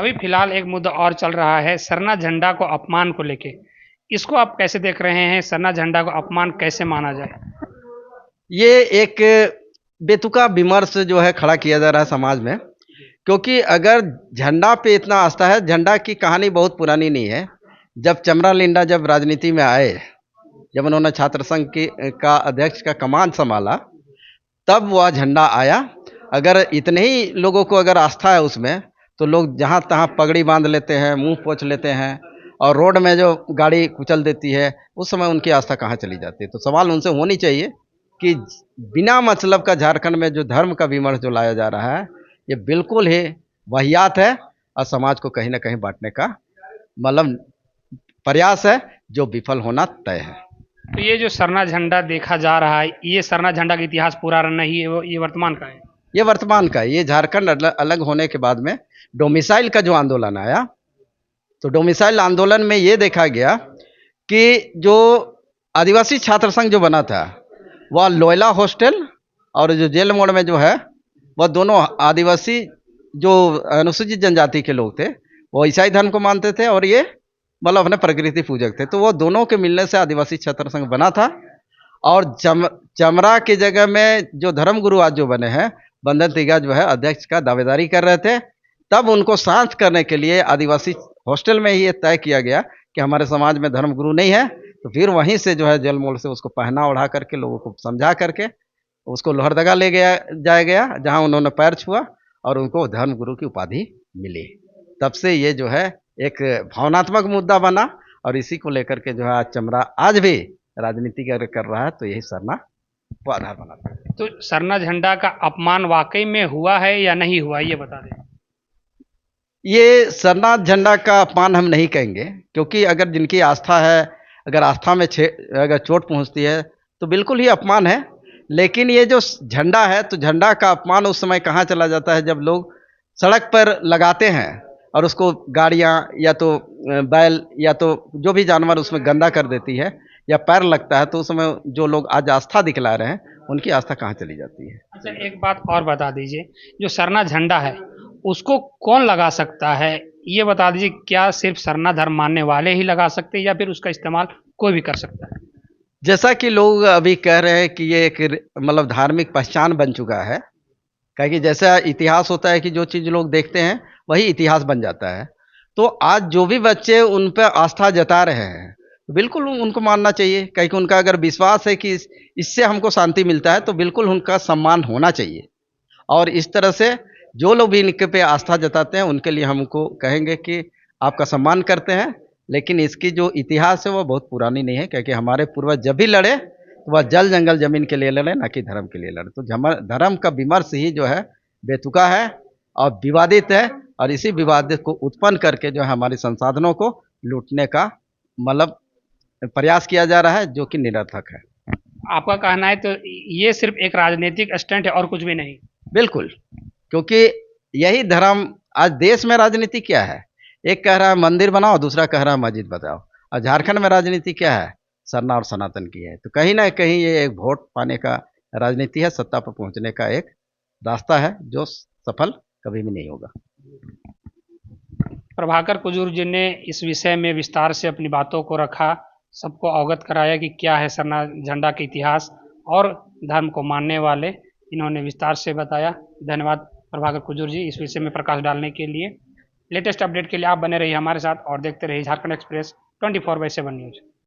अभी फिलहाल एक मुद्दा और चल रहा है सरना झंडा को अपमान को लेके। इसको आप कैसे देख रहे हैं? सरना झंडा को अपमान कैसे माना जाए? ये एक बेतुका विमर्श जो है खड़ा किया जा रहा है समाज में। क्योंकि अगर झंडा पे इतना आस्था है, झंडा की कहानी बहुत पुरानी नहीं है। जब चमरा लिंडा जब राजनीति में आए, जब उन्होंने छात्र संघ की का अध्यक्ष का कमान संभाला, तब वह झंडा आया। अगर इतने ही लोगों को अगर आस्था है उसमें, तो लोग जहाँ तहाँ पगड़ी बांध लेते हैं, मुंह पोंछ लेते हैं, और रोड में जो गाड़ी कुचल देती है, उस समय उनकी आस्था कहाँ चली जाती है। तो सवाल उनसे होनी चाहिए कि बिना मतलब का झारखंड में जो धर्म का विमर्श जो लाया जा रहा है, ये बिल्कुल ही वाहियात है और समाज को कहीं ना कहीं बांटने का मतलब प्रयास है, जो विफल होना तय है। तो ये जो सरना झंडा देखा जा रहा है, ये सरना झंडा का इतिहास पूरा नहीं है, ये वर्तमान का है। ये वर्तमान का, ये झारखंड अलग होने के बाद में डोमिसाइल का जो आंदोलन आया, तो डोमिसाइल आंदोलन में ये देखा गया कि जो आदिवासी छात्र संघ जो बना था, वह लोयला हॉस्टल और जो जेल मोड़ में जो है, वह दोनों आदिवासी जो अनुसूचित जनजाति के लोग थे, वो ईसाई धर्म को मानते थे और ये मतलब अपने प्रकृति पूजक थे। तो वो दोनों के मिलने से आदिवासी छात्र संघ बना था। और चमरा की जगह में जो धर्मगुरु आज जो बने हैं, बंधन तिगा जो है अध्यक्ष का दावेदारी कर रहे थे। तब उनको शांत करने के लिए आदिवासी हॉस्टल में ही ये तय किया गया कि हमारे समाज में धर्मगुरु नहीं है। तो फिर वहीं से जो है जलमूल से उसको पहना ओढ़ा करके लोगों को समझा करके उसको लोहरदगा ले गया जाया गया, जहां उन्होंने पैर छुआ और उनको धर्मगुरु की उपाधि मिली। तब से ये जो है एक भावनात्मक मुद्दा बना, और इसी को लेकर के जो है आज चमरा आज भी राजनीति अगर कर रहा है, तो यही सरना को आधार बनाता है। तो सरना झंडा का अपमान वाकई में हुआ है या नहीं हुआ, ये बता दें। ये सरना झंडा का अपमान हम नहीं कहेंगे, क्योंकि अगर जिनकी आस्था है, अगर आस्था में अगर चोट पहुंचती है, तो बिल्कुल ही अपमान है। लेकिन ये जो झंडा है, तो झंडा का अपमान उस समय कहाँ चला जाता है, जब लोग सड़क पर लगाते हैं और उसको गाड़ियाँ या तो बैल या तो जो भी जानवर उसमें गंदा कर देती है या पैर लगता है, तो उस समय जो लोग आज आस्था दिखला रहे हैं, उनकी आस्था कहाँ चली जाती है। अच्छा, एक बात और बता दीजिए, जो सरना झंडा है उसको कौन लगा सकता है, ये बता दीजिए। क्या सिर्फ सरना धर्म मानने वाले ही लगा सकते हैं या फिर उसका इस्तेमाल कोई भी कर सकता है? जैसा कि लोग अभी कह रहे हैं कि ये एक मतलब धार्मिक पहचान बन चुका है। क्या कि जैसा इतिहास होता है कि जो चीज़ लोग देखते हैं वही इतिहास बन जाता है। तो आज जो भी बच्चे उन पर आस्था जता रहे हैं, तो बिल्कुल उनको मानना चाहिए। कहीं कि उनका अगर विश्वास है कि इससे हमको शांति मिलता है, तो बिल्कुल उनका सम्मान होना चाहिए। और इस तरह से जो लोग भी इनके पे आस्था जताते हैं, उनके लिए हमको कहेंगे कि आपका सम्मान करते हैं। लेकिन इसकी जो इतिहास है वो बहुत पुरानी नहीं है, क्योंकि हमारे पूर्वज जब भी लड़े, तो वह जल जंगल जमीन के लिए लड़े, ना कि धर्म के लिए लड़े। तो धर्म का विमर्श ही जो है बेतुका है और विवादित है, और इसी विवाद को उत्पन्न करके जो है हमारे संसाधनों को लूटने का मतलब प्रयास किया जा रहा है, जो कि निरर्थक है। आपका कहना है तो ये सिर्फ एक राजनीतिक स्टंट है और कुछ भी नहीं? बिल्कुल, क्योंकि यही धर्म आज देश में राजनीति क्या है, एक कह रहा है मंदिर बनाओ, दूसरा कह रहा है मस्जिद बनाओ। और झारखंड में राजनीति क्या है, सरना और सनातन की है। तो कहीं ना कहीं ये एक वोट पाने का राजनीति है, सत्ता पर पहुंचने का एक रास्ता है, जो सफल कभी भी नहीं होगा। प्रभाकर कुजूर जी ने इस विषय में विस्तार से अपनी बातों को रखा, सबको अवगत कराया कि क्या है सरना झंडा का इतिहास, और धर्म को मानने वाले इन्होंने विस्तार से बताया। धन्यवाद प्रभाकर कुजूर जी, इस विषय में प्रकाश डालने के लिए। लेटेस्ट अपडेट के लिए आप बने रहिए हमारे साथ और देखते रहिए झारखंड एक्सप्रेस 24/7 न्यूज।